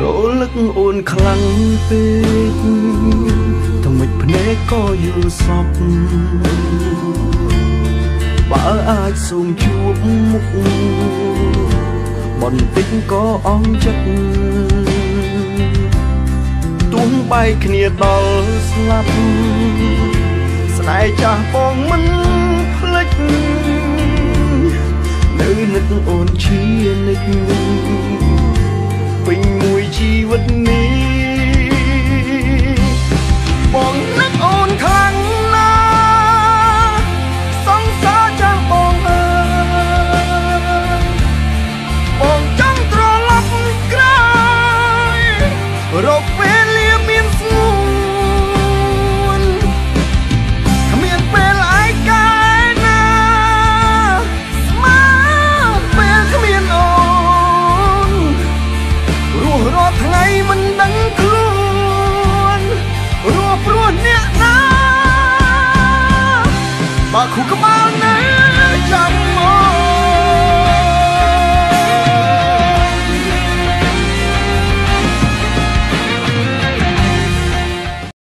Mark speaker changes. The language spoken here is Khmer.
Speaker 1: រលឹកអូនខ្លាំងពេកថ្មិចភ្នែកក៏យល់សពបើអាចសូមជួបមុខបន្តិចក៏អង់ចិត្តទុំបែកគ្នាដល់ស្លាប់ស្នេហ៍ចាស់បងមិនភ្លេចនៅនឹកអូនជានិច្ចពេញមួយជីវិតនេះបងនឹកអូនខ្លាំងណាស់សង្សារចាស់បងអើយបងចង់ត្រឡប់ក្រោយរកពេលលាមានស្ងួនគ្មានពេលឯកាយណាស្មើពេលគ្មានអូនរស់រាល់ថ្ងៃមិនដឹងខ្លួនរស់ព្រោះអ្នកណាបើខូក្បាល